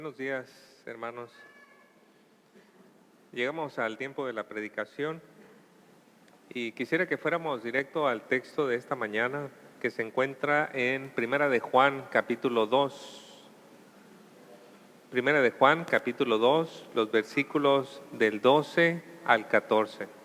Buenos días, hermanos. Llegamos al tiempo de la predicación y quisiera que fuéramos directo al texto de esta mañana que se encuentra en Primera de Juan, capítulo 2. Primera de Juan, capítulo 2, los versículos del 12 al 14.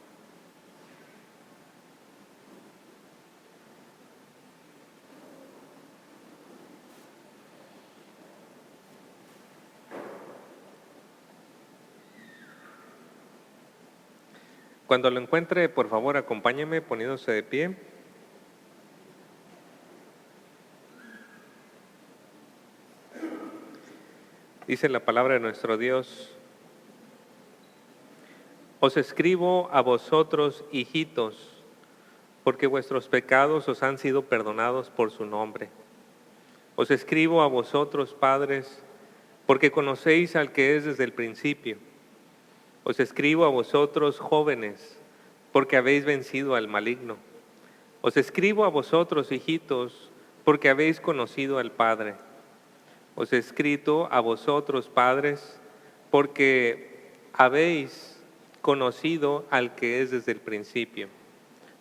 Cuando lo encuentre, por favor, acompáñeme poniéndose de pie. Dice la palabra de nuestro Dios: Os escribo a vosotros, hijitos, porque vuestros pecados os han sido perdonados por su nombre. Os escribo a vosotros, padres, porque conocéis al que es desde el principio. Os escribo a vosotros, jóvenes, porque habéis vencido al maligno. Os escribo a vosotros, hijitos, porque habéis conocido al Padre. Os he escrito a vosotros, padres, porque habéis conocido al que es desde el principio.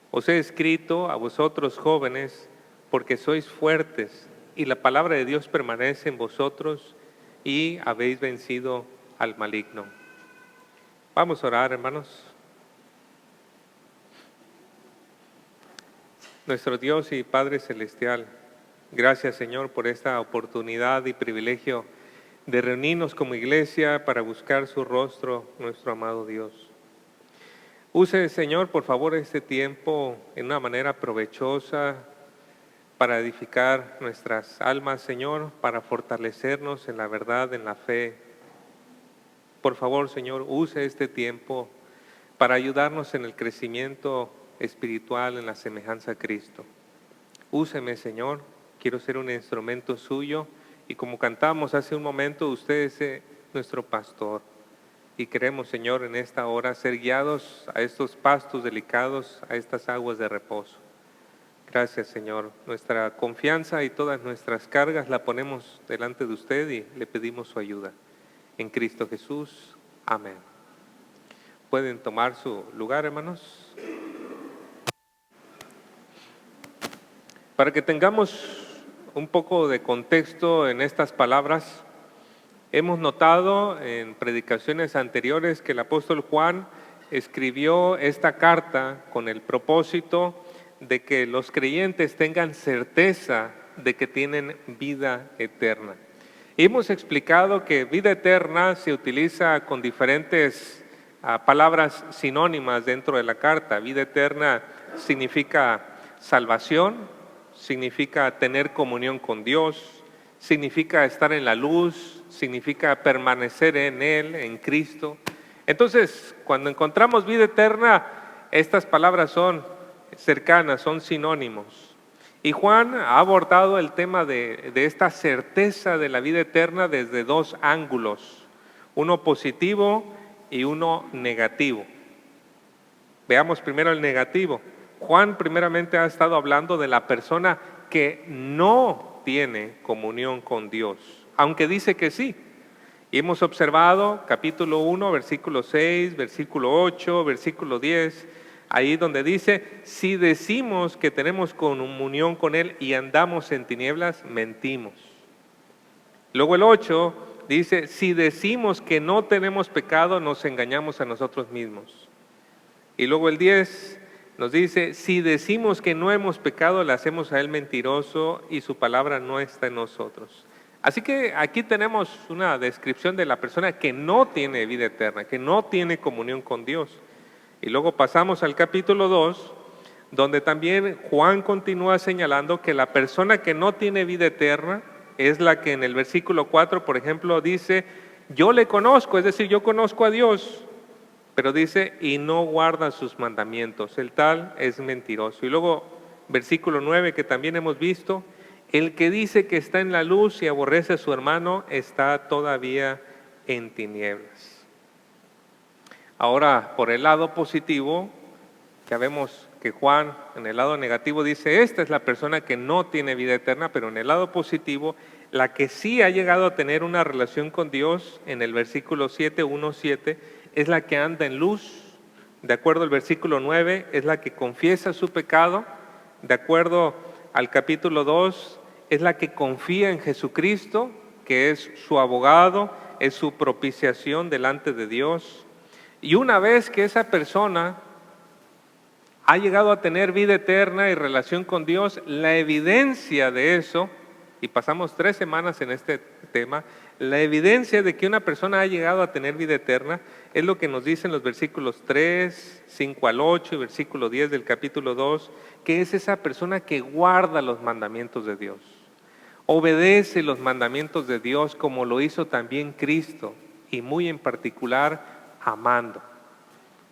Os he escrito a vosotros, jóvenes, porque sois fuertes y la palabra de Dios permanece en vosotros y habéis vencido al maligno. Vamos a orar, hermanos. Nuestro Dios y Padre Celestial, gracias, Señor, por esta oportunidad y privilegio de reunirnos como iglesia para buscar su rostro, nuestro amado Dios. Use, Señor, por favor, este tiempo en una manera provechosa para edificar nuestras almas, Señor, para fortalecernos en la verdad, en la fe. Por favor, Señor, use este tiempo para ayudarnos en el crecimiento espiritual, en la semejanza a Cristo. Úseme, Señor, quiero ser un instrumento suyo y como cantamos hace un momento, usted es nuestro pastor. Y queremos, Señor, en esta hora ser guiados a estos pastos delicados, a estas aguas de reposo. Gracias, Señor. Nuestra confianza y todas nuestras cargas la ponemos delante de usted y le pedimos su ayuda. En Cristo Jesús. Amén. ¿Pueden tomar su lugar, hermanos? Para que tengamos un poco de contexto en estas palabras, hemos notado en predicaciones anteriores que el apóstol Juan escribió esta carta con el propósito de que los creyentes tengan certeza de que tienen vida eterna. Y hemos explicado que vida eterna se utiliza con diferentes palabras sinónimas dentro de la carta. Vida eterna significa salvación, significa tener comunión con Dios, significa estar en la luz, significa permanecer en Él, en Cristo. Entonces, cuando encontramos vida eterna, estas palabras son cercanas, son sinónimos. Y Juan ha abordado el tema de esta certeza de la vida eterna desde dos ángulos, uno positivo y uno negativo. Veamos primero el negativo. Juan primeramente ha estado hablando de la persona que no tiene comunión con Dios, aunque dice que sí. Y hemos observado capítulo 1, versículo 6, versículo 8, versículo 10, ahí donde dice, si decimos que tenemos comunión con Él y andamos en tinieblas, mentimos. Luego el 8 dice, si decimos que no tenemos pecado, nos engañamos a nosotros mismos. Y luego el 10 nos dice, si decimos que no hemos pecado, le hacemos a Él mentiroso y su palabra no está en nosotros. Así que aquí tenemos una descripción de la persona que no tiene vida eterna, que no tiene comunión con Dios. Y luego pasamos al capítulo 2, donde también Juan continúa señalando que la persona que no tiene vida eterna es la que en el versículo 4, por ejemplo, dice, yo le conozco, es decir, yo conozco a Dios, pero dice, y no guarda sus mandamientos, el tal es mentiroso. Y luego, versículo 9, que también hemos visto, el que dice que está en la luz y aborrece a su hermano, está todavía en tinieblas. Ahora, por el lado positivo, ya vemos que Juan, en el lado negativo, dice, esta es la persona que no tiene vida eterna, pero en el lado positivo, La que sí ha llegado a tener una relación con Dios, en el versículo 7, 1:7, es la que anda en luz. De acuerdo al versículo 9, es la que confiesa su pecado. De acuerdo al capítulo 2, es la que confía en Jesucristo, que es su abogado, es su propiciación delante de Dios. Y una vez que esa persona ha llegado a tener vida eterna y relación con Dios, la evidencia de eso, y pasamos 3 semanas en este tema, la evidencia de que una persona ha llegado a tener vida eterna es lo que nos dicen los versículos 3, 5 al 8 y versículo 10 del capítulo 2, que es esa persona que guarda los mandamientos de Dios, obedece los mandamientos de Dios como lo hizo también Cristo, y muy en particular amando.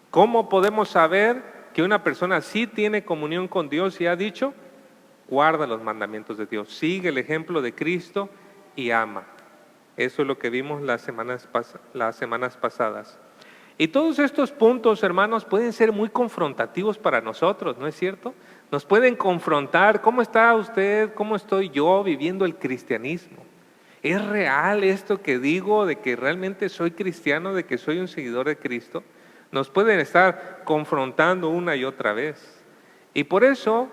¿Cómo podemos saber que una persona sí tiene comunión con Dios y ha dicho? Guarda los mandamientos de Dios, sigue el ejemplo de Cristo y ama. Eso es lo que vimos las semanas pasadas. Y todos estos puntos, hermanos, pueden ser muy confrontativos para nosotros, ¿no es cierto? Nos pueden confrontar. ¿Cómo está usted? ¿Cómo estoy yo viviendo el cristianismo? ¿Es real esto que digo de que realmente soy cristiano, de que soy un seguidor de Cristo? Nos pueden estar confrontando una y otra vez. Y por eso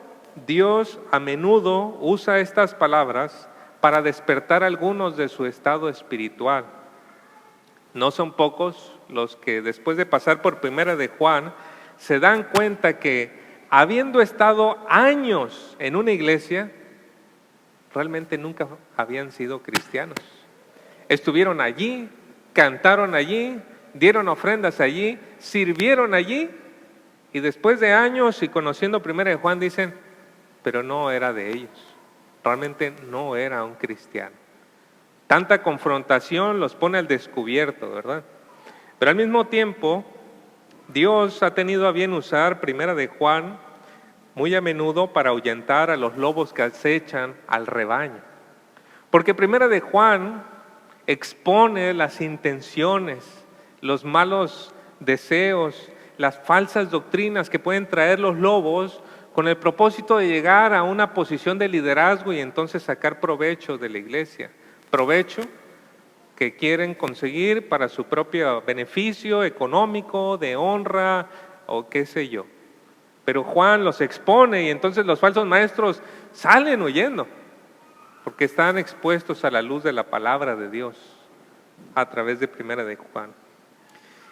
Dios a menudo usa estas palabras para despertar a algunos de su estado espiritual. No son pocos los que después de pasar por Primera de Juan se dan cuenta que habiendo estado años en una iglesia, realmente nunca habían sido cristianos. Estuvieron allí, cantaron allí, dieron ofrendas allí, sirvieron allí, y después de años y conociendo Primera de Juan dicen, pero no era de ellos, realmente no era un cristiano. Tanta confrontación los pone al descubierto, ¿verdad? Pero al mismo tiempo, Dios ha tenido a bien usar Primera de Juan muy a menudo para ahuyentar a los lobos que acechan al rebaño. Porque Primera de Juan expone las intenciones, los malos deseos, las falsas doctrinas que pueden traer los lobos con el propósito de llegar a una posición de liderazgo y entonces sacar provecho de la iglesia. Provecho que quieren conseguir para su propio beneficio económico, de honra o qué sé yo. Pero Juan los expone y entonces los falsos maestros salen huyendo porque están expuestos a la luz de la palabra de Dios a través de Primera de Juan.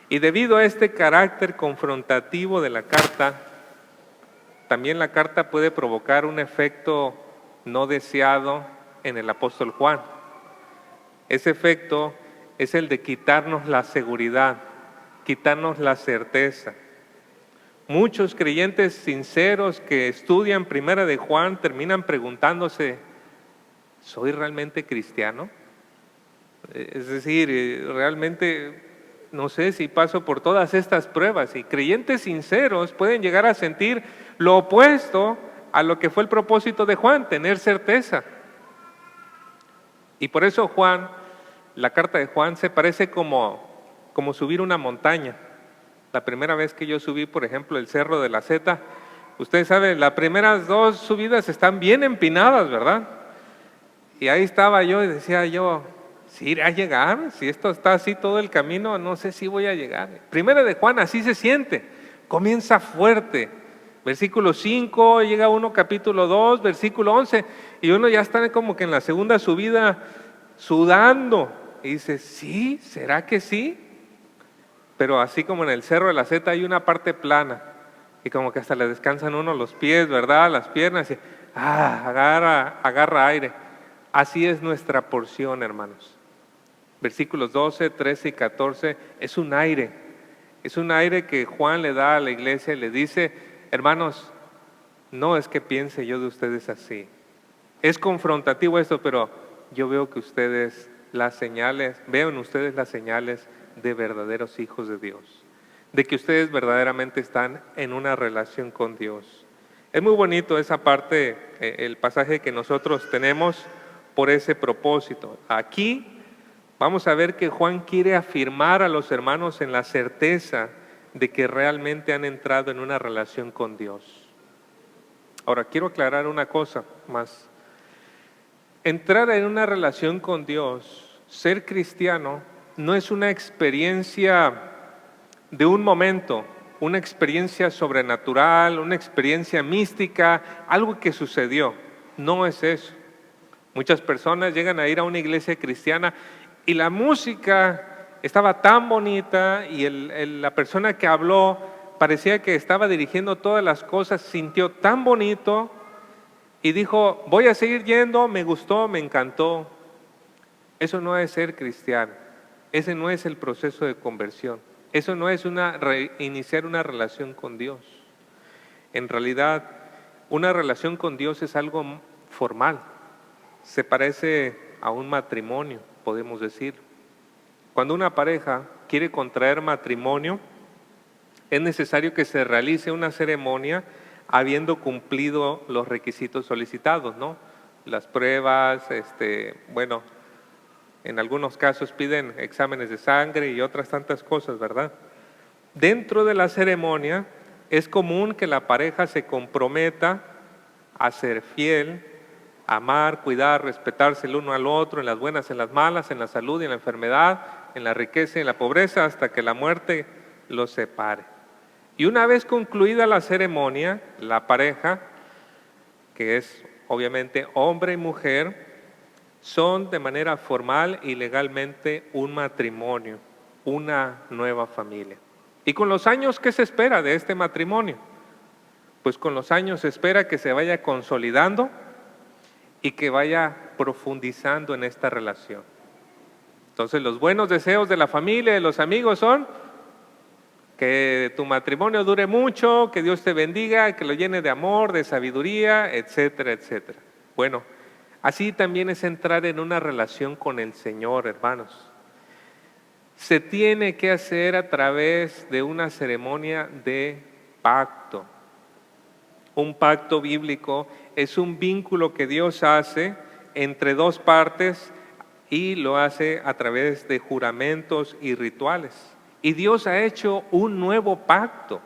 Y debido a este carácter confrontativo de la carta, también la carta puede provocar un efecto no deseado en el apóstol Juan. Ese efecto es el de quitarnos la seguridad, quitarnos la certeza. Muchos creyentes sinceros que estudian Primera de Juan terminan preguntándose, ¿soy realmente cristiano? Es decir, realmente no sé si paso por todas estas pruebas. Y creyentes sinceros pueden llegar a sentir lo opuesto a lo que fue el propósito de Juan, tener certeza. Y por eso Juan, la carta de Juan se parece como subir una montaña. La primera vez que yo subí, por ejemplo, el Cerro de la Zeta, ustedes saben, las primeras 2 subidas están bien empinadas, ¿verdad? Y ahí estaba yo y decía yo, ¿sí iré a llegar? Si esto está así todo el camino, no sé si voy a llegar. Primera de Juan así se siente, comienza fuerte. Versículo 5, llega uno capítulo 2, versículo 11, y uno ya está como que en la segunda subida sudando. Y dice, ¿sí? ¿Será que sí? Pero así como en el Cerro de la Zeta hay una parte plana, y como que hasta le descansan uno los pies, ¿verdad? Las piernas, y agarra aire. Así es nuestra porción, hermanos. Versículos 12, 13 y 14 es un aire que Juan le da a la iglesia y le dice, hermanos, no es que piense yo de ustedes así. Es confrontativo esto, pero yo veo que veo en ustedes las señales de verdaderos hijos de Dios, de que ustedes verdaderamente están en una relación con Dios. Es muy bonito esa parte, el pasaje que nosotros tenemos por ese propósito. Aquí vamos a ver que Juan quiere afirmar a los hermanos en la certeza de que realmente han entrado en una relación con Dios. Ahora, quiero aclarar una cosa más. Entrar en una relación con Dios, ser cristiano, no es una experiencia de un momento, una experiencia sobrenatural, una experiencia mística, algo que sucedió. No es eso. Muchas personas llegan a ir a una iglesia cristiana y la música estaba tan bonita y la persona que habló parecía que estaba dirigiendo todas las cosas, sintió tan bonito y dijo, voy a seguir yendo, me gustó, me encantó. Eso no es ser cristiano, ese no es el proceso de conversión, eso no es iniciar una relación con Dios. En realidad, una relación con Dios es algo formal, se parece a un matrimonio, podemos decir. Cuando una pareja quiere contraer matrimonio, es necesario que se realice una ceremonia habiendo cumplido los requisitos solicitados, ¿no? Las pruebas, bueno, en algunos casos piden exámenes de sangre y otras tantas cosas, ¿verdad? Dentro de la ceremonia es común que la pareja se comprometa a ser fiel, a amar, cuidar, respetarse el uno al otro, en las buenas, en las malas, en la salud y en la enfermedad, en la riqueza y en la pobreza, hasta que la muerte los separe. Y una vez concluida la ceremonia, la pareja, que es obviamente hombre y mujer, son de manera formal y legalmente un matrimonio, una nueva familia. ¿Y con los años qué se espera de este matrimonio? Pues con los años se espera que se vaya consolidando y que vaya profundizando en esta relación. Entonces los buenos deseos de la familia, de los amigos son que tu matrimonio dure mucho, que Dios te bendiga, que lo llene de amor, de sabiduría, etcétera, etcétera. Bueno, así también es entrar en una relación con el Señor, hermanos. Se tiene que hacer a través de una ceremonia de pacto. Un pacto bíblico es un vínculo que Dios hace entre dos partes y lo hace a través de juramentos y rituales. Y Dios ha hecho un nuevo pacto.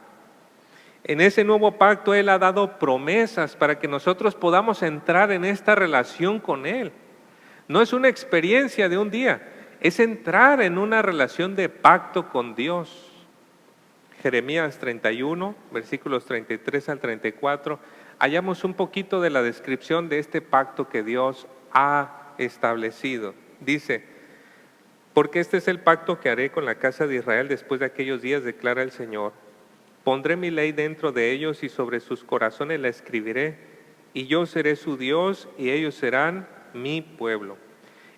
En ese nuevo pacto Él ha dado promesas para que nosotros podamos entrar en esta relación con Él. No es una experiencia de un día, es entrar en una relación de pacto con Dios. Jeremías 31, versículos 33 al 34, hallamos un poquito de la descripción de este pacto que Dios ha establecido. Dice, porque este es el pacto que haré con la casa de Israel después de aquellos días, declara el Señor. Pondré mi ley dentro de ellos y sobre sus corazones la escribiré, y yo seré su Dios y ellos serán mi pueblo.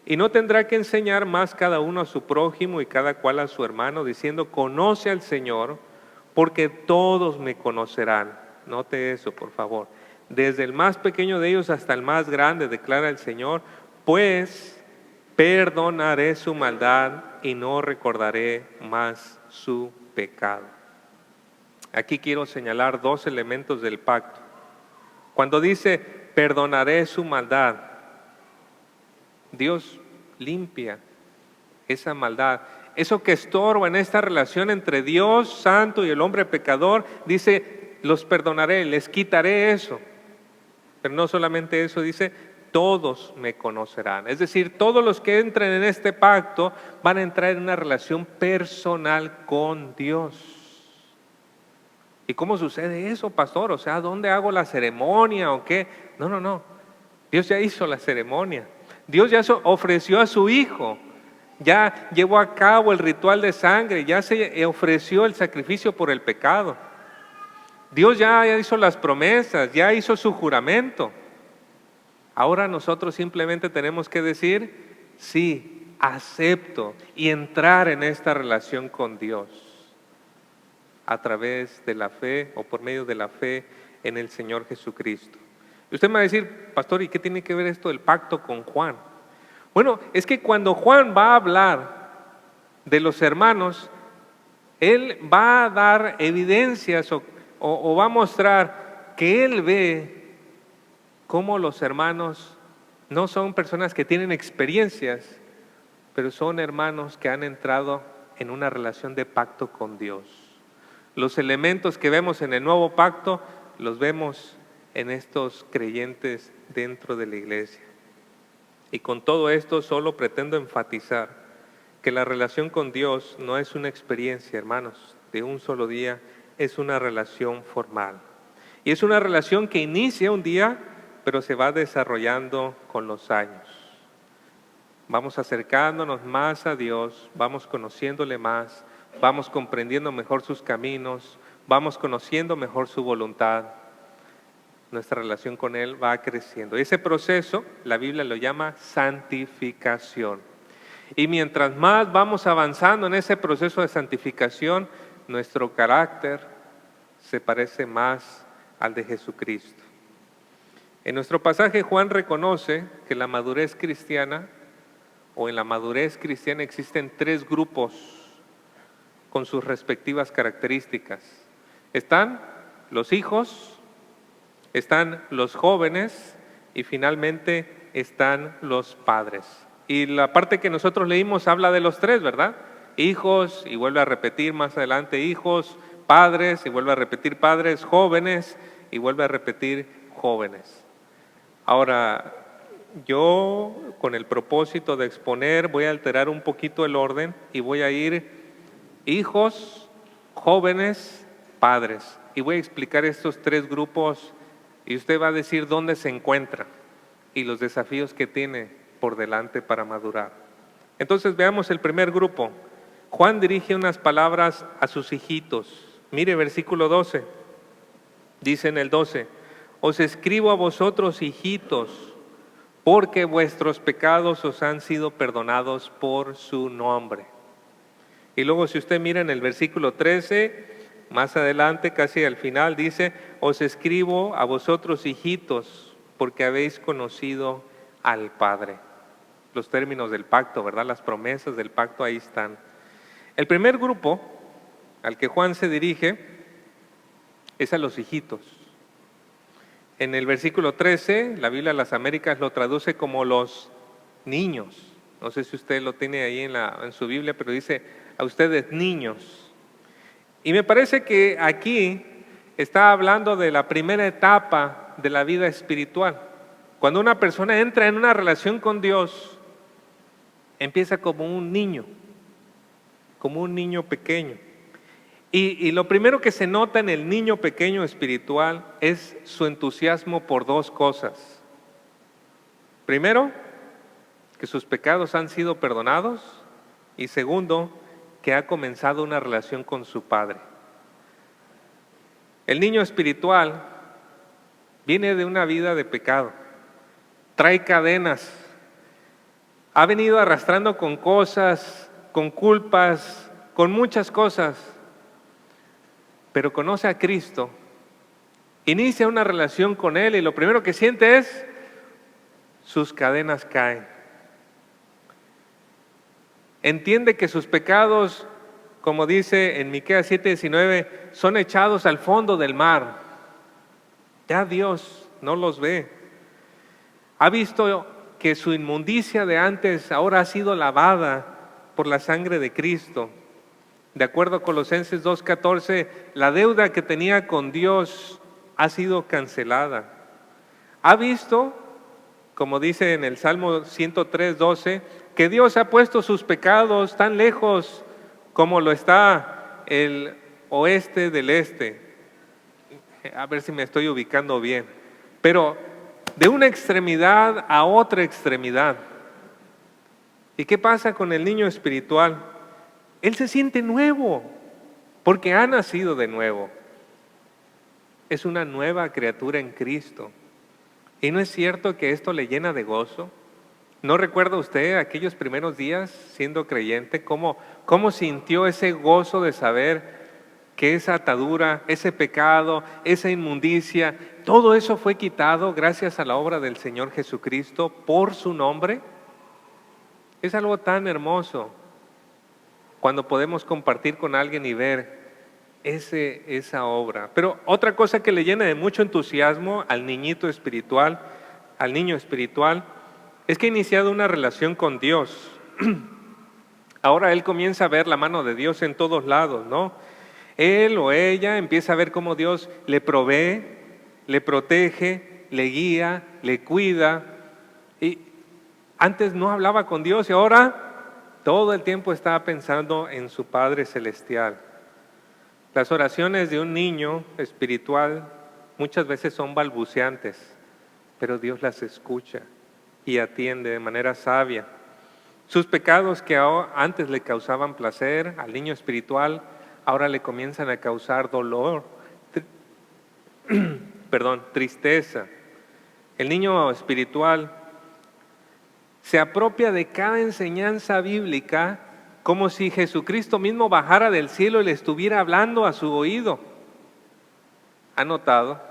Y no tendrá que enseñar más cada uno a su prójimo y cada cual a su hermano, diciendo, conoce al Señor, porque todos me conocerán. Note eso, por favor. Desde el más pequeño de ellos hasta el más grande, declara el Señor, pues perdonaré su maldad y no recordaré más su pecado. Aquí quiero señalar dos elementos del pacto. Cuando dice perdonaré su maldad, Dios limpia esa maldad. Eso que estorba en esta relación entre Dios santo y el hombre pecador, dice, los perdonaré, les quitaré eso. Pero no solamente eso, dice, todos me conocerán. Es decir, todos los que entren en este pacto van a entrar en una relación personal con Dios. ¿Y cómo sucede eso, pastor? O sea, ¿dónde hago la ceremonia o qué? No. Dios ya hizo la ceremonia. Dios ya ofreció a su Hijo. Ya llevó a cabo el ritual de sangre. Ya se ofreció el sacrificio por el pecado. Dios ya hizo las promesas. Ya hizo su juramento. Ahora nosotros simplemente tenemos que decir, sí, acepto y entrar en esta relación con Dios a través de la fe o por medio de la fe en el Señor Jesucristo. Y usted me va a decir, pastor, ¿y qué tiene que ver esto del pacto con Juan? Bueno, es que cuando Juan va a hablar de los hermanos, él va a dar evidencias o va a mostrar que él ve cómo los hermanos no son personas que tienen experiencias, pero son hermanos que han entrado en una relación de pacto con Dios. Los elementos que vemos en el nuevo pacto los vemos en estos creyentes dentro de la iglesia. Y con todo esto solo pretendo enfatizar que la relación con Dios no es una experiencia, hermanos, de un solo día, es una relación formal. Y es una relación que inicia un día, pero se va desarrollando con los años. Vamos acercándonos más a Dios, vamos conociéndole más, vamos comprendiendo mejor sus caminos, vamos conociendo mejor su voluntad. Nuestra relación con Él va creciendo. Ese proceso, la Biblia lo llama santificación. Y mientras más vamos avanzando en ese proceso de santificación, nuestro carácter se parece más al de Jesucristo. En nuestro pasaje, Juan reconoce que la madurez cristiana, o en la madurez cristiana existen 3 grupos con sus respectivas características. Están los hijos, están los jóvenes y finalmente están los padres. Y la parte que nosotros leímos habla de los 3, ¿verdad? Hijos, y vuelve a repetir más adelante hijos, padres, y vuelve a repetir padres, jóvenes, y vuelve a repetir jóvenes. Ahora, yo con el propósito de exponer voy a alterar un poquito el orden y voy a ir hijos, jóvenes, padres. Y voy a explicar estos 3 grupos y usted va a decir dónde se encuentra y los desafíos que tiene por delante para madurar. Entonces veamos el primer grupo. Juan dirige unas palabras a sus hijitos. Mire versículo 12. Dice en el 12, os escribo a vosotros, hijitos, porque vuestros pecados os han sido perdonados por su nombre. Y luego si usted mira en el versículo 13, más adelante, casi al final, dice, os escribo a vosotros, hijitos, porque habéis conocido al Padre. Los términos del pacto, ¿verdad? Las promesas del pacto ahí están. El primer grupo al que Juan se dirige es a los hijitos. En el versículo 13, la Biblia de las Américas lo traduce como los niños. No sé si usted lo tiene ahí en su Biblia, pero dice a ustedes niños. Y me parece que aquí está hablando de la primera etapa de la vida espiritual. Cuando una persona entra en una relación con Dios, empieza como un niño pequeño. Y lo primero que se nota en el niño pequeño espiritual es su entusiasmo por 2 cosas. Primero, que sus pecados han sido perdonados, y segundo, que ha comenzado una relación con su Padre. El niño espiritual viene de una vida de pecado, trae cadenas, ha venido arrastrando con cosas, con culpas, con muchas cosas, pero conoce a Cristo, inicia una relación con Él y lo primero que siente es sus cadenas caen. Entiende que sus pecados, como dice en Miqueas 7:19, son echados al fondo del mar. Ya Dios no los ve. Ha visto que su inmundicia de antes ahora ha sido lavada por la sangre de Cristo. De acuerdo a Colosenses 2:14, la deuda que tenía con Dios ha sido cancelada. Ha visto, como dice en el Salmo 103:12, que Dios ha puesto sus pecados tan lejos como lo está el oeste del este. A ver si me estoy ubicando bien. Pero de una extremidad a otra extremidad. ¿Y qué pasa con el niño espiritual? Él se siente nuevo, porque ha nacido de nuevo. Es una nueva criatura en Cristo. ¿Y no es cierto que esto le llena de gozo? ¿No recuerda usted aquellos primeros días siendo creyente, cómo sintió ese gozo de saber que esa atadura, ese pecado, esa inmundicia, todo eso fue quitado gracias a la obra del Señor Jesucristo por su nombre? Es algo tan hermoso cuando podemos compartir con alguien y ver esa obra. Pero otra cosa que le llena de mucho entusiasmo al niñito espiritual, al niño espiritual, es que ha iniciado una relación con Dios. Ahora él comienza a ver la mano de Dios en todos lados, ¿no? Él o ella empieza a ver cómo Dios le provee, le protege, le guía, le cuida. Y Antes no hablaba con Dios y ahora todo el tiempo estaba pensando en su Padre Celestial. Las oraciones de un niño espiritual muchas veces son balbuceantes, pero Dios las escucha y atiende de manera sabia. Sus pecados que antes le causaban placer al niño espiritual, ahora le comienzan a causar dolor, tristeza. El niño espiritual se apropia de cada enseñanza bíblica como si Jesucristo mismo bajara del cielo y le estuviera hablando a su oído. ¿Ha notado?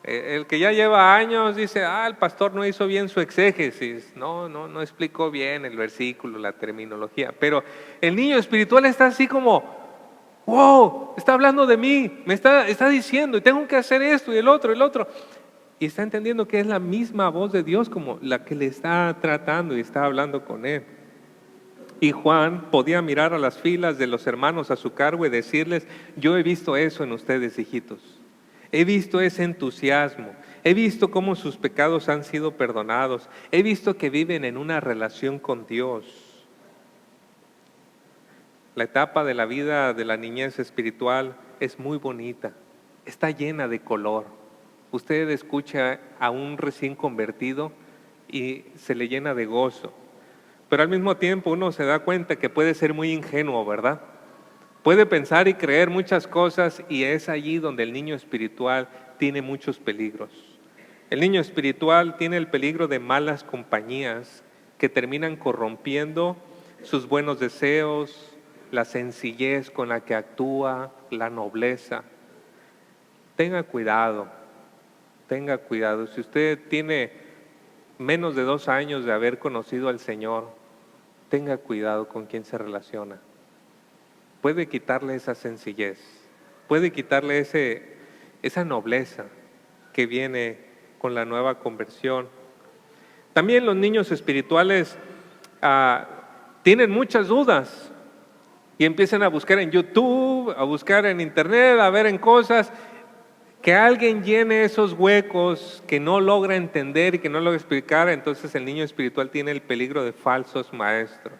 El que ya lleva años dice, el pastor no hizo bien su exégesis, no explicó bien el versículo, la terminología. Pero el niño espiritual está así como, wow, está hablando de mí, me está diciendo, y tengo que hacer esto y el otro. Y está entendiendo que es la misma voz de Dios como la que le está tratando y está hablando con él. Y Juan podía mirar a las filas de los hermanos a su cargo y decirles, yo he visto eso en ustedes, hijitos. He visto ese entusiasmo, he visto cómo sus pecados han sido perdonados, he visto que viven en una relación con Dios. La etapa de la vida de la niñez espiritual es muy bonita, está llena de color. Usted escucha a un recién convertido y se le llena de gozo. Pero al mismo tiempo uno se da cuenta que puede ser muy ingenuo, ¿verdad? Puede pensar y creer muchas cosas y es allí donde el niño espiritual tiene muchos peligros. El niño espiritual tiene el peligro de malas compañías que terminan corrompiendo sus buenos deseos, la sencillez con la que actúa, la nobleza. Tenga cuidado. Si usted tiene menos de 2 años de haber conocido al Señor, tenga cuidado con quién se relaciona. Puede quitarle esa sencillez, puede quitarle esa nobleza que viene con la nueva conversión. También los niños espirituales tienen muchas dudas y empiezan a buscar en YouTube, a buscar en internet, a ver en cosas, que alguien llene esos huecos que no logra entender y que no logra explicar. Entonces el niño espiritual tiene el peligro de falsos maestros.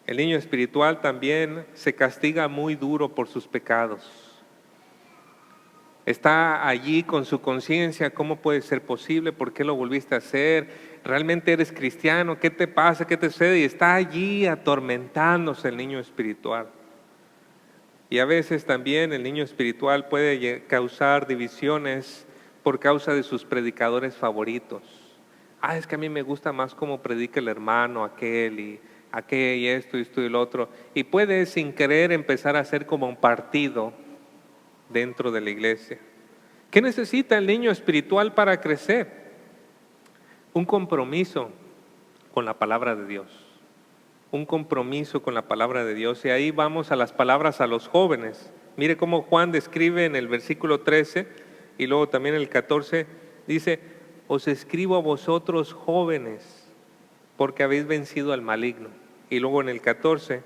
El niño espiritual también se castiga muy duro por sus pecados. Está allí con su conciencia, ¿cómo puede ser posible? ¿Por qué lo volviste a hacer? ¿Realmente eres cristiano? ¿Qué te pasa? ¿Qué te sucede? Y está allí atormentándose el niño espiritual. Y a veces también el niño espiritual puede causar divisiones por causa de sus predicadores favoritos. Es que a mí me gusta más cómo predica el hermano aquel y aquel y esto y el otro. Y puede sin querer empezar a hacer como un partido dentro de la iglesia. ¿Qué necesita el niño espiritual para crecer? Un compromiso con la palabra de Dios. Un compromiso con la palabra de Dios. Y ahí vamos a las palabras a los jóvenes. Mire cómo Juan describe en el versículo 13 y luego también el 14, dice, os escribo a vosotros jóvenes, porque habéis vencido al maligno. Y luego en el 14,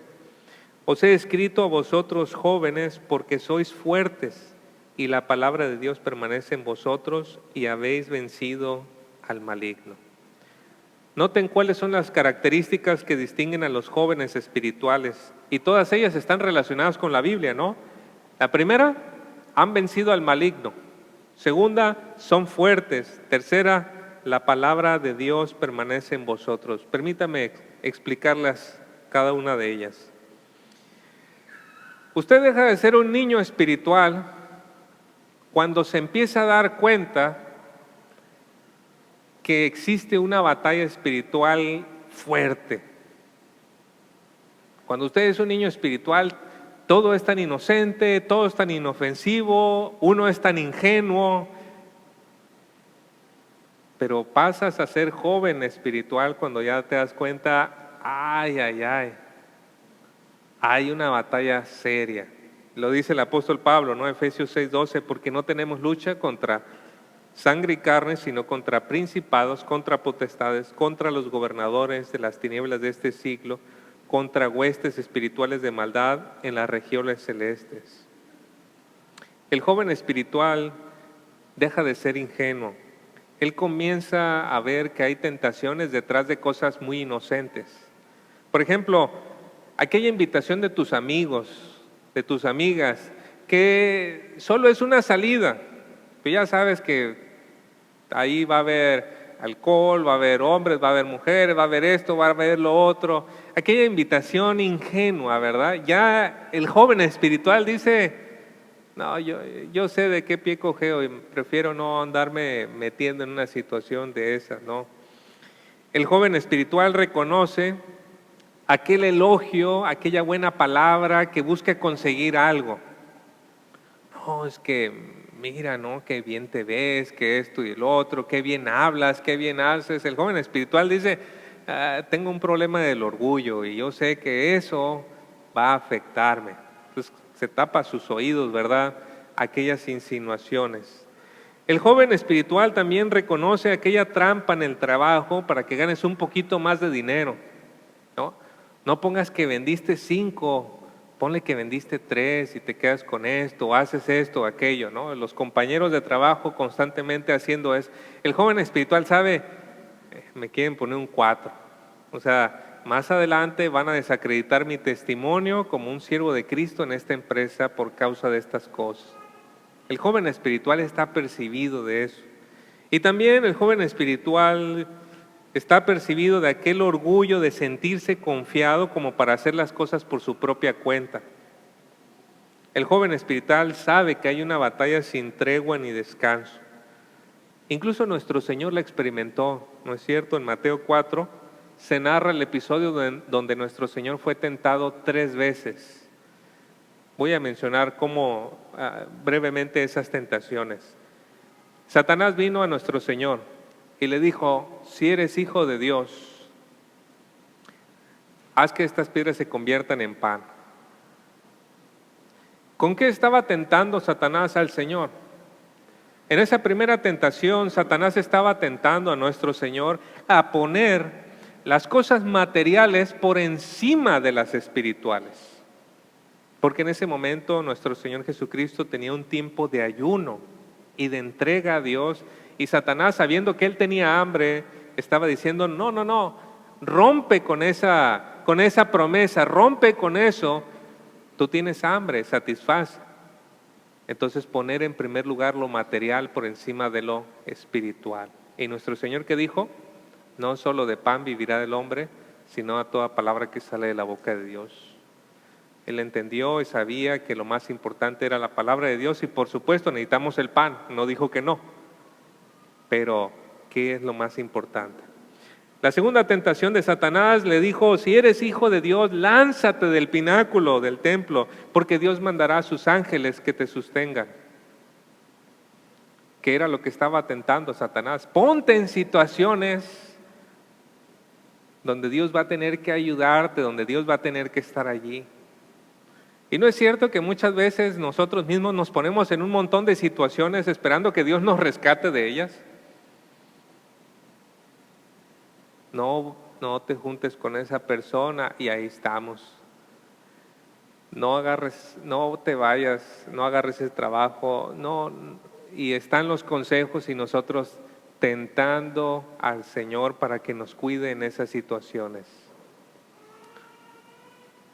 os he escrito a vosotros jóvenes, porque sois fuertes, y la palabra de Dios permanece en vosotros, y habéis vencido al maligno. Noten cuáles son las características que distinguen a los jóvenes espirituales, y todas ellas están relacionadas con la Biblia, ¿no? La primera, han vencido al maligno. Segunda, son fuertes. Tercera, la palabra de Dios permanece en vosotros. Permítame explicarlas cada una de ellas. Usted deja de ser un niño espiritual cuando se empieza a dar cuenta que existe una batalla espiritual fuerte. Cuando usted es un niño espiritual, todo es tan inocente, todo es tan inofensivo, uno es tan ingenuo, pero pasas a ser joven espiritual cuando ya te das cuenta, hay una batalla seria. Lo dice el apóstol Pablo, ¿no? Efesios 6:12, porque no tenemos lucha contra sangre y carne, sino contra principados, contra potestades, contra los gobernadores de las tinieblas de este siglo, contra huestes espirituales de maldad en las regiones celestes. El joven espiritual deja de ser ingenuo él comienza a ver que hay tentaciones detrás de cosas muy inocentes. Por ejemplo, aquella invitación de tus amigos, de tus amigas, que solo es una salida, pero ya sabes que ahí va a haber alcohol, va a haber hombres, va a haber mujeres, va a haber esto, va a haber lo otro. Aquella invitación ingenua, ¿verdad? Ya el joven espiritual dice, no, yo sé de qué pie cojeo y prefiero no andarme metiendo en una situación de esas, ¿no? El joven espiritual reconoce aquel elogio, aquella buena palabra que busca conseguir algo. No, es que mira, ¿no? Qué bien te ves, que esto y el otro, qué bien hablas, qué bien haces. El joven espiritual dice, tengo un problema del orgullo y yo sé que eso va a afectarme. Entonces se tapa sus oídos, ¿verdad? Aquellas insinuaciones. El joven espiritual también reconoce aquella trampa en el trabajo para que ganes un poquito más de dinero, ¿no? No pongas que vendiste 5, ponle que vendiste 3 y te quedas con esto, o haces esto o aquello, ¿no? Los compañeros de trabajo constantemente haciendo eso. El joven espiritual sabe, me quieren poner un 4. O sea, más adelante van a desacreditar mi testimonio como un siervo de Cristo en esta empresa por causa de estas cosas. El joven espiritual está percibido de eso. Y también el joven espiritual está percibido de aquel orgullo de sentirse confiado como para hacer las cosas por su propia cuenta. El joven espiritual sabe que hay una batalla sin tregua ni descanso. Incluso nuestro Señor la experimentó, ¿no es cierto? En Mateo 4 se narra el episodio donde nuestro Señor fue tentado 3 veces. Voy a mencionar brevemente esas tentaciones. Satanás vino a nuestro Señor y le dijo, si eres hijo de Dios, haz que estas piedras se conviertan en pan. ¿Con qué estaba tentando Satanás al Señor? En esa primera tentación, Satanás estaba tentando a nuestro Señor a poner las cosas materiales por encima de las espirituales. Porque en ese momento nuestro Señor Jesucristo tenía un tiempo de ayuno y de entrega a Dios, y Satanás, sabiendo que él tenía hambre, estaba diciendo, no, rompe con esa promesa, rompe con eso, tú tienes hambre, satisface. Entonces poner en primer lugar lo material por encima de lo espiritual. Y nuestro Señor, ¿qué dijo? No solo de pan vivirá el hombre, sino a toda palabra que sale de la boca de Dios. Él entendió y sabía que lo más importante era la palabra de Dios y por supuesto necesitamos el pan, no dijo que no, pero ¿qué es lo más importante? La segunda tentación de Satanás le dijo, si eres hijo de Dios, lánzate del pináculo del templo, porque Dios mandará a sus ángeles que te sostengan. ¿Qué era lo que estaba tentando Satanás? Ponte en situaciones donde Dios va a tener que ayudarte, donde Dios va a tener que estar allí. Y no es cierto que muchas veces nosotros mismos nos ponemos en un montón de situaciones esperando que Dios nos rescate de ellas. No te juntes con esa persona y ahí estamos. No te vayas, no agarres ese trabajo, y están los consejos y nosotros tentando al Señor para que nos cuide en esas situaciones.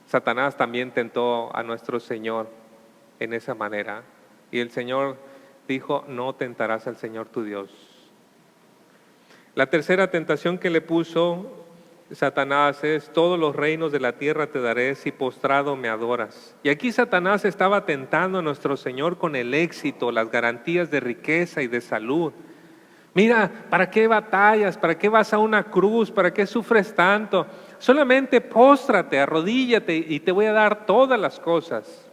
Satanás también tentó a nuestro Señor en esa manera. Y el Señor dijo, no tentarás al Señor tu Dios. La tercera tentación que le puso Satanás es, todos los reinos de la tierra te daré si postrado me adoras. Y aquí Satanás estaba tentando a nuestro Señor con el éxito, las garantías de riqueza y de salud. Mira, ¿para qué batallas? ¿Para qué vas a una cruz? ¿Para qué sufres tanto? Solamente póstrate, arrodíllate y te voy a dar todas las cosas.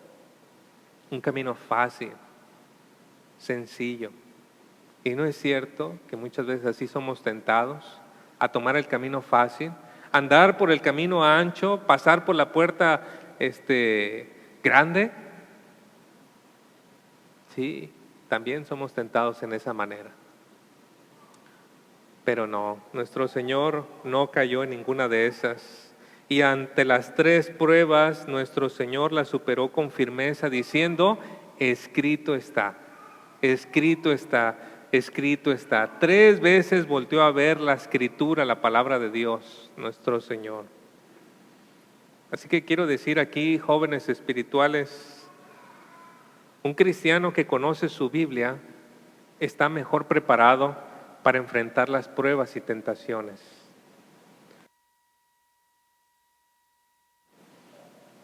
Un camino fácil, sencillo. Y no es cierto que muchas veces así somos tentados a tomar el camino fácil, andar por el camino ancho, pasar por la puerta grande. Sí, también somos tentados en esa manera. Pero no, nuestro Señor no cayó en ninguna de esas. Y ante las 3 pruebas, nuestro Señor las superó con firmeza diciendo, escrito está, escrito está. escrito está. 3 veces volteó a ver la escritura, la palabra de Dios, nuestro Señor. Así que quiero decir aquí, jóvenes espirituales, un cristiano que conoce su Biblia está mejor preparado para enfrentar las pruebas y tentaciones.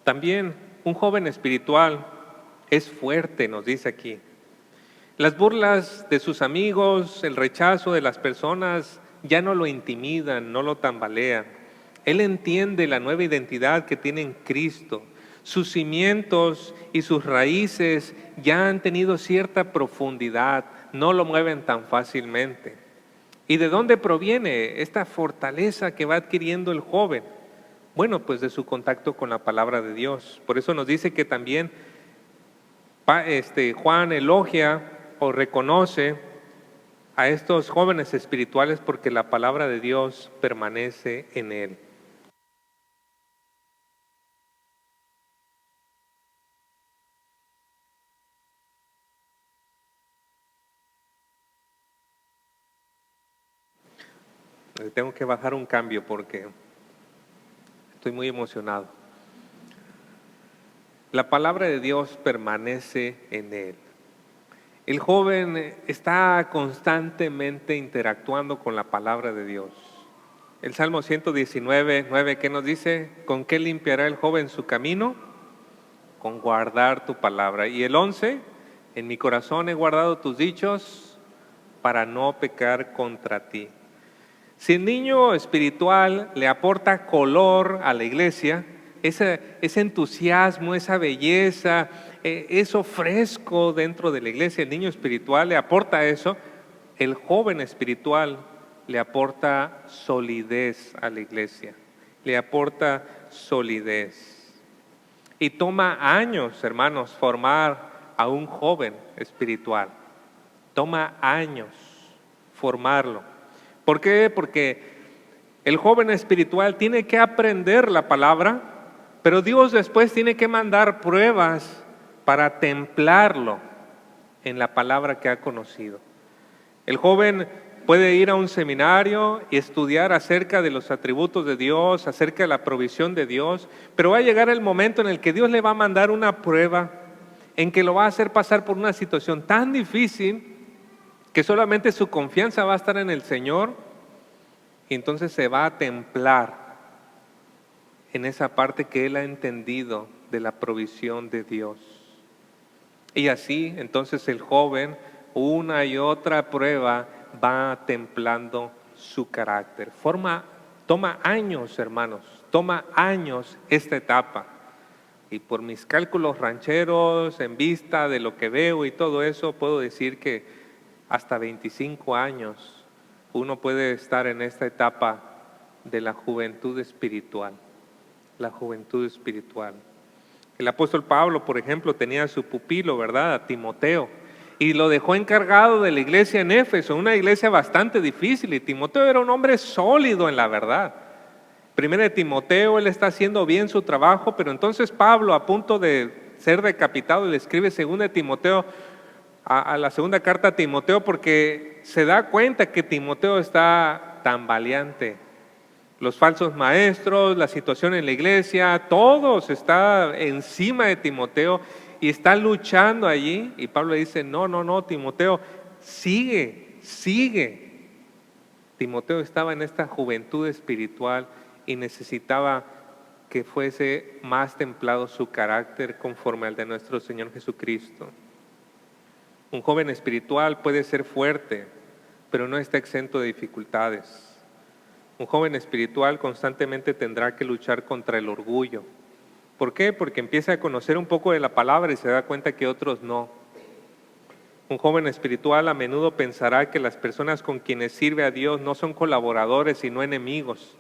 También un joven espiritual es fuerte, nos dice aquí. Las burlas de sus amigos, el rechazo de las personas ya no lo intimidan, no lo tambalean. Él entiende la nueva identidad que tiene en Cristo. Sus cimientos y sus raíces ya han tenido cierta profundidad, no lo mueven tan fácilmente. ¿Y de dónde proviene esta fortaleza que va adquiriendo el joven? Bueno, pues de su contacto con la palabra de Dios. Por eso nos dice que también Juan elogia o reconoce a estos jóvenes espirituales porque la palabra de Dios permanece en él. Tengo que bajar un cambio porque estoy muy emocionado. La palabra de Dios permanece en él. El joven está constantemente interactuando con la palabra de Dios. El Salmo 119:9, ¿qué nos dice? ¿Con qué limpiará el joven su camino? Con guardar tu palabra. Y el 11, en mi corazón he guardado tus dichos para no pecar contra ti. Si el niño espiritual le aporta color a la iglesia, ese entusiasmo, esa belleza, eso fresco dentro de la iglesia, el niño espiritual le aporta eso, el joven espiritual le aporta solidez a la iglesia, le aporta solidez. Y toma años, hermanos, formar a un joven espiritual. Toma años formarlo. ¿Por qué? Porque el joven espiritual tiene que aprender la palabra, pero Dios después tiene que mandar pruebas para templarlo en la palabra que ha conocido. El joven puede ir a un seminario y estudiar acerca de los atributos de Dios, acerca de la provisión de Dios, pero va a llegar el momento en el que Dios le va a mandar una prueba, en que lo va a hacer pasar por una situación tan difícil que solamente su confianza va a estar en el Señor, y entonces se va a templar en esa parte que él ha entendido de la provisión de Dios. Y así, entonces el joven, una y otra prueba, va templando su carácter. Toma años, hermanos, toma años esta etapa. Y por mis cálculos rancheros, en vista de lo que veo y todo eso, puedo decir que hasta 25 años uno puede estar en esta etapa de la juventud espiritual. La juventud espiritual. El apóstol Pablo, por ejemplo, tenía a su pupilo, ¿verdad?, a Timoteo, y lo dejó encargado de la iglesia en Éfeso, una iglesia bastante difícil, y Timoteo era un hombre sólido en la verdad. Primero de Timoteo, él está haciendo bien su trabajo, pero entonces Pablo, a punto de ser decapitado, le escribe segunda de Timoteo, a la segunda carta a Timoteo, porque se da cuenta que Timoteo está tambaleante. Los falsos maestros, la situación en la iglesia, todos está encima de Timoteo y está luchando allí. Y Pablo le dice, no, Timoteo, sigue. Timoteo estaba en esta juventud espiritual y necesitaba que fuese más templado su carácter conforme al de nuestro Señor Jesucristo. Un joven espiritual puede ser fuerte, pero no está exento de dificultades. Un joven espiritual constantemente tendrá que luchar contra el orgullo. ¿Por qué? Porque empieza a conocer un poco de la palabra y se da cuenta que otros no. Un joven espiritual a menudo pensará que las personas con quienes sirve a Dios no son colaboradores sino enemigos.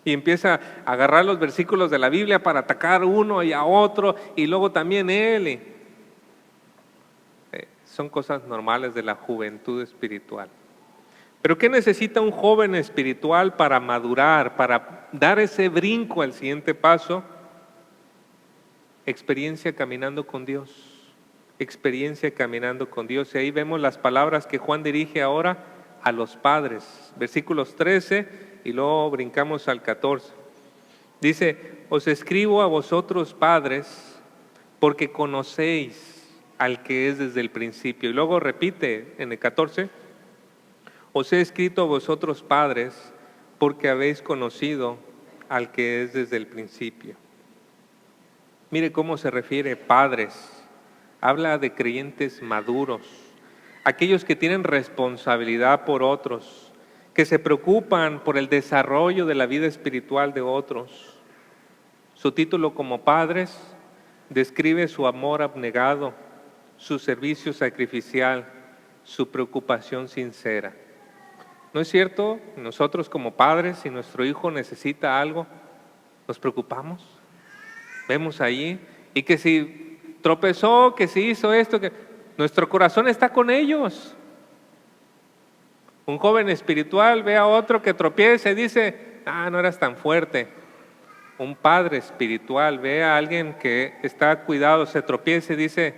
Y empieza a agarrar los versículos de la Biblia para atacar uno y a otro y luego también él. Son cosas normales de la juventud espiritual. Pero ¿qué necesita un joven espiritual para madurar, para dar ese brinco al siguiente paso? Experiencia caminando con Dios. experiencia caminando con Dios. Y ahí vemos las palabras que Juan dirige ahora a los padres. Versículos 13 y luego brincamos al 14. Dice, os escribo a vosotros padres porque conocéis al que es desde el principio. Y luego repite en el 14, os he escrito a vosotros padres porque habéis conocido al que es desde el principio. Mire cómo se refiere padres. Habla de creyentes maduros, aquellos que tienen responsabilidad por otros, que se preocupan por el desarrollo de la vida espiritual de otros. Su título como padres describe su amor abnegado, su servicio sacrificial, su preocupación sincera. ¿No es cierto? Nosotros como padres, si nuestro hijo necesita algo, nos preocupamos. Vemos allí, y que si tropezó, que si hizo esto, que nuestro corazón está con ellos. Un joven espiritual ve a otro que tropieza y dice, no eras tan fuerte. Un padre espiritual ve a alguien que está cuidado, se tropieza y dice,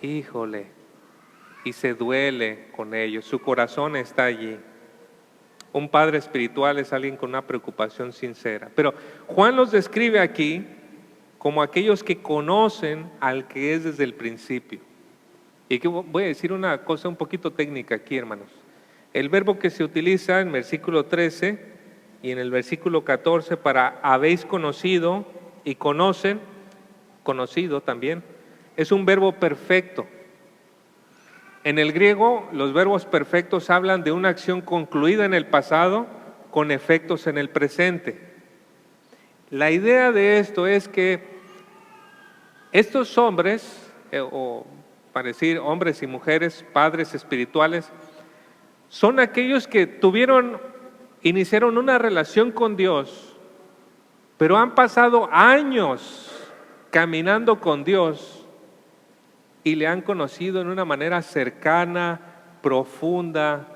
híjole, y se duele con ellos, su corazón está allí. Un padre espiritual es alguien con una preocupación sincera. Pero Juan los describe aquí como aquellos que conocen al que es desde el principio. Y aquí voy a decir una cosa un poquito técnica aquí, hermanos. El verbo que se utiliza en versículo 13 y en el versículo 14 para habéis conocido y conocen, conocido también, es un verbo perfecto. En el griego, los verbos perfectos hablan de una acción concluida en el pasado con efectos en el presente. La idea de esto es que estos hombres, o para decir hombres y mujeres, padres espirituales, son aquellos que iniciaron una relación con Dios, pero han pasado años caminando con Dios y le han conocido en una manera cercana, profunda,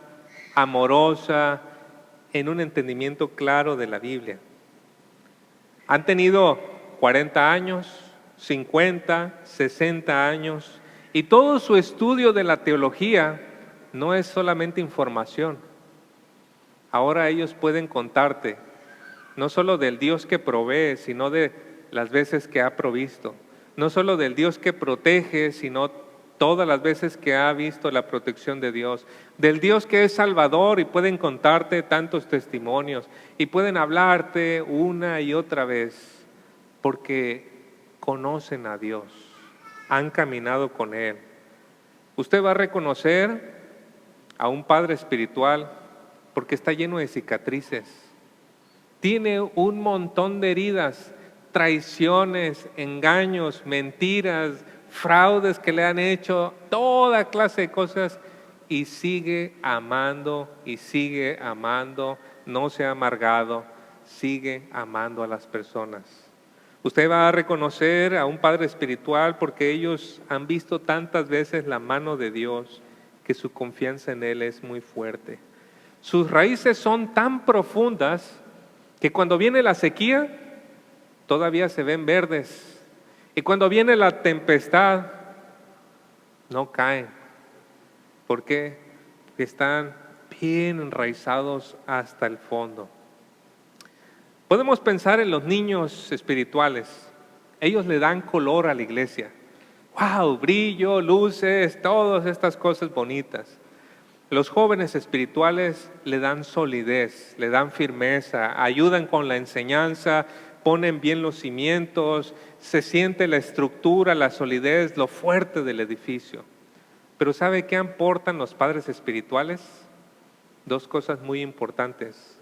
amorosa, en un entendimiento claro de la Biblia. Han tenido 40 años, 50, 60 años, y todo su estudio de la teología no es solamente información. Ahora ellos pueden contarte no solo del Dios que provee, sino de las veces que ha provisto. No solo del Dios que protege, sino todas las veces que ha visto la protección de Dios. Del Dios que es Salvador, y pueden contarte tantos testimonios y pueden hablarte una y otra vez porque conocen a Dios, han caminado con Él. Usted va a reconocer a un padre espiritual porque está lleno de cicatrices. Tiene un montón de heridas, traiciones, engaños, mentiras, fraudes que le han hecho, toda clase de cosas, y sigue amando, no se ha amargado, sigue amando a las personas. Usted va a reconocer a un padre espiritual porque ellos han visto tantas veces la mano de Dios que su confianza en Él es muy fuerte. Sus raíces son tan profundas que cuando viene la sequía, todavía se ven verdes. Y cuando viene la tempestad, no caen. ¿Por qué? Porque están bien enraizados hasta el fondo. Podemos pensar en los niños espirituales. Ellos le dan color a la iglesia. ¡Wow! Brillo, luces, todas estas cosas bonitas. Los jóvenes espirituales le dan solidez, le dan firmeza, ayudan con la enseñanza, ponen bien los cimientos, se siente la estructura, la solidez, lo fuerte del edificio. Pero ¿sabe qué aportan los padres espirituales? Dos cosas muy importantes: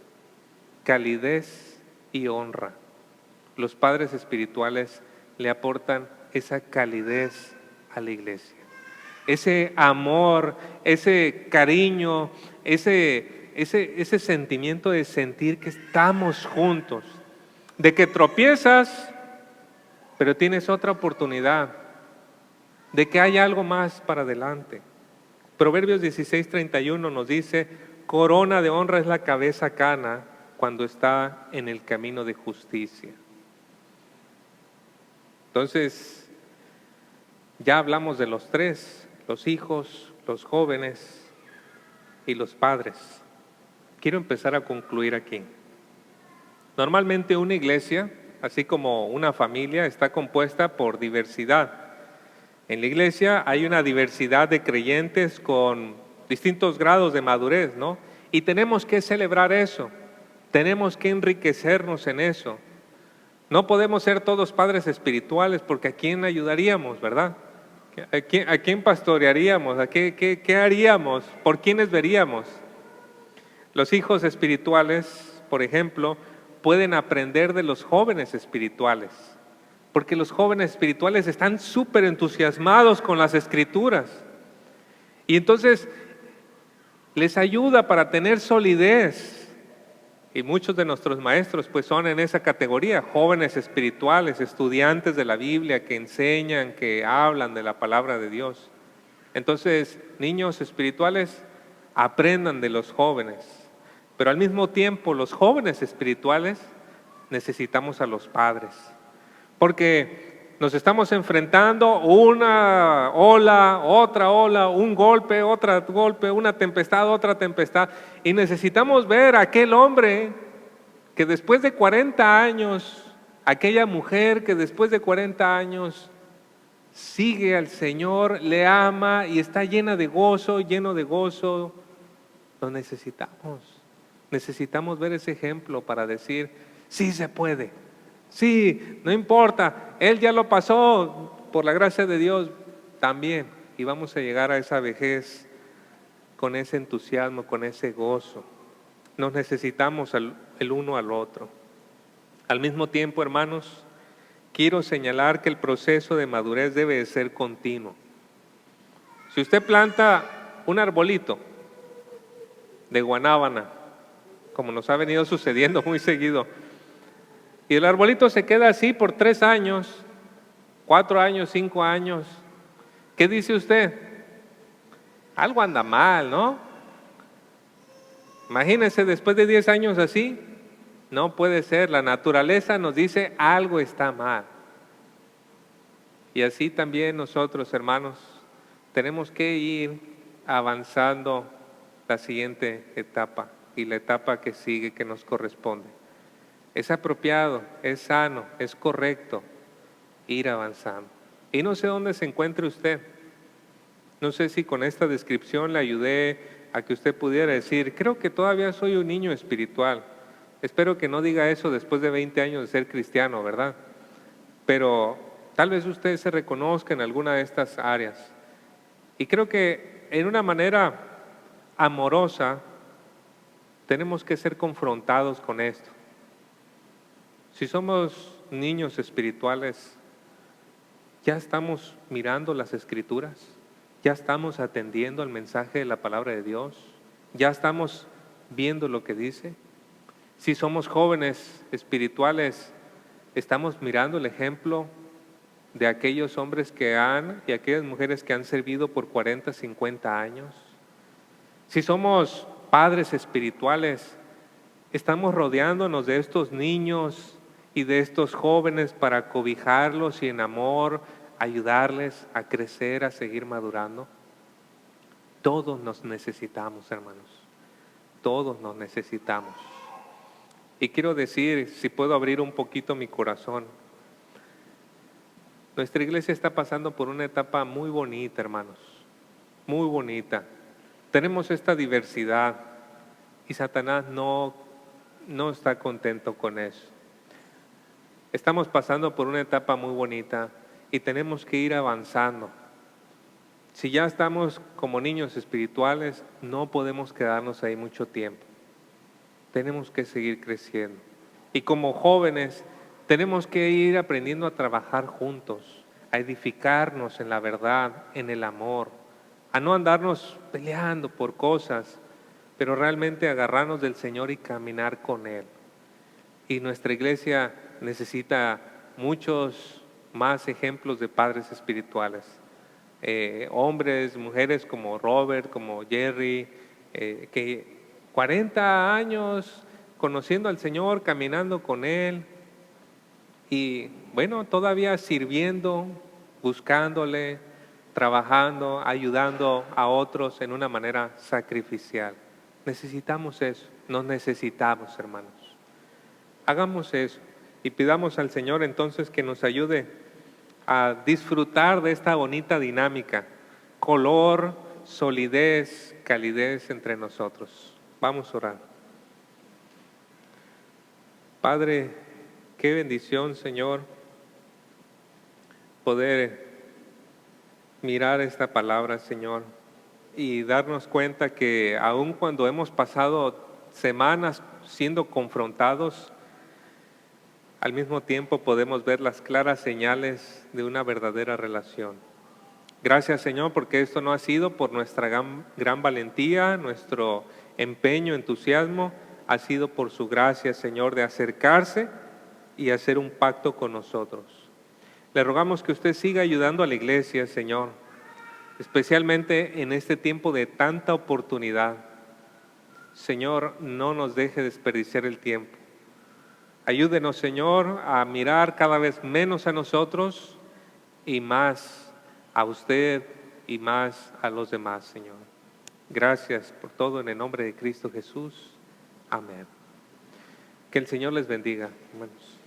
calidez y honra. Los padres espirituales le aportan esa calidez a la iglesia. Ese amor, ese cariño, ese sentimiento de sentir que estamos juntos, de que tropiezas, pero tienes otra oportunidad, de que hay algo más para adelante. Proverbios 16:31 nos dice, corona de honra es la cabeza cana cuando está en el camino de justicia. Entonces, Ya hablamos de los tres, los hijos, los jóvenes y los padres. Quiero empezar a concluir aquí. Normalmente una iglesia, así como una familia, está compuesta por diversidad. En la iglesia hay una diversidad de creyentes con distintos grados de madurez, ¿no? Y tenemos que celebrar eso, tenemos que enriquecernos en eso. No podemos ser todos padres espirituales porque ¿a quién ayudaríamos, verdad? ¿A quién pastorearíamos? ¿Qué haríamos? ¿Por quiénes veríamos? Los hijos espirituales, por ejemplo, pueden aprender de los jóvenes espirituales, porque los jóvenes espirituales están súper entusiasmados con las escrituras. Y entonces les ayuda para tener solidez. Y muchos de nuestros maestros pues son en esa categoría, jóvenes espirituales, estudiantes de la Biblia que enseñan, que hablan de la palabra de Dios. Entonces, niños espirituales, aprendan de los jóvenes. Pero al mismo tiempo, los jóvenes espirituales necesitamos a los padres. Porque nos estamos enfrentando una ola, un golpe, otro golpe, una tempestad, otra tempestad. Y necesitamos ver a aquel hombre que después de 40 años, aquella mujer que después de 40 años sigue al Señor, le ama y está llena de gozo, lleno de gozo. Lo necesitamos. Necesitamos ver ese ejemplo para decir, sí se puede. Sí, no importa, Él ya lo pasó, por la gracia de Dios también. Y vamos a llegar a esa vejez con ese entusiasmo, con ese gozo. Nos necesitamos el uno al otro. Al mismo tiempo, hermanos, quiero señalar que el proceso de madurez debe de ser continuo. Si usted planta un arbolito de guanábana, como nos ha venido sucediendo muy seguido, y el arbolito se queda así por 3 años, 4 años, 5 años. ¿Qué dice usted? Algo anda mal, ¿no? Imagínese después de 10 años así. No puede ser, la naturaleza nos dice algo está mal. Y así también nosotros, hermanos, tenemos que ir avanzando la siguiente etapa y la etapa que sigue, que nos corresponde. Es apropiado, es sano, es correcto ir avanzando. Y no sé dónde se encuentre usted. No sé si con esta descripción le ayudé a que usted pudiera decir, creo que todavía soy un niño espiritual. Espero que no diga eso después de 20 años de ser cristiano, ¿verdad? Pero tal vez usted se reconozca en alguna de estas áreas. Y creo que en una manera amorosa tenemos que ser confrontados con esto. Si somos niños espirituales, ¿ya estamos mirando las Escrituras? ¿Ya estamos atendiendo al mensaje de la palabra de Dios? ¿Ya estamos viendo lo que dice? Si somos jóvenes espirituales, ¿estamos mirando el ejemplo de aquellos hombres que han y aquellas mujeres que han servido por 40, 50 años? Si somos padres espirituales, ¿estamos rodeándonos de estos niños y de estos jóvenes para cobijarlos y en amor ayudarles a crecer, a seguir madurando? Todos nos necesitamos, hermanos. Todos nos necesitamos. Y quiero decir, si puedo abrir un poquito mi corazón, nuestra iglesia está pasando por una etapa muy bonita, hermanos. Muy bonita. Tenemos esta diversidad y Satanás no está contento con eso. Estamos pasando por una etapa muy bonita y tenemos que ir avanzando. Si ya estamos como niños espirituales, no podemos quedarnos ahí mucho tiempo. Tenemos que seguir creciendo. Y como jóvenes, tenemos que ir aprendiendo a trabajar juntos, a edificarnos en la verdad, en el amor, a no andarnos peleando por cosas, pero realmente agarrarnos del Señor y caminar con Él. Y nuestra iglesia necesita muchos más ejemplos de padres espirituales. Hombres, mujeres como Robert, como Jerry, que 40 años conociendo al Señor, caminando con Él y bueno, todavía sirviendo, buscándole, trabajando, ayudando a otros en una manera sacrificial. Necesitamos eso, nos necesitamos, hermanos. Hagamos eso y pidamos al Señor entonces que nos ayude a disfrutar de esta bonita dinámica, color, solidez, calidez entre nosotros. Vamos a orar. Padre, qué bendición, Señor, poder mirar esta palabra, Señor, y darnos cuenta que aun cuando hemos pasado semanas siendo confrontados, al mismo tiempo podemos ver las claras señales de una verdadera relación. Gracias, Señor, porque esto no ha sido por nuestra gran valentía, nuestro empeño, entusiasmo, ha sido por su gracia, Señor, de acercarse y hacer un pacto con nosotros. Le rogamos que usted siga ayudando a la iglesia, Señor, especialmente en este tiempo de tanta oportunidad. Señor, no nos deje desperdiciar el tiempo. Ayúdenos, Señor, a mirar cada vez menos a nosotros y más a usted y más a los demás, Señor. Gracias por todo en el nombre de Cristo Jesús. Amén. Que el Señor les bendiga, hermanos.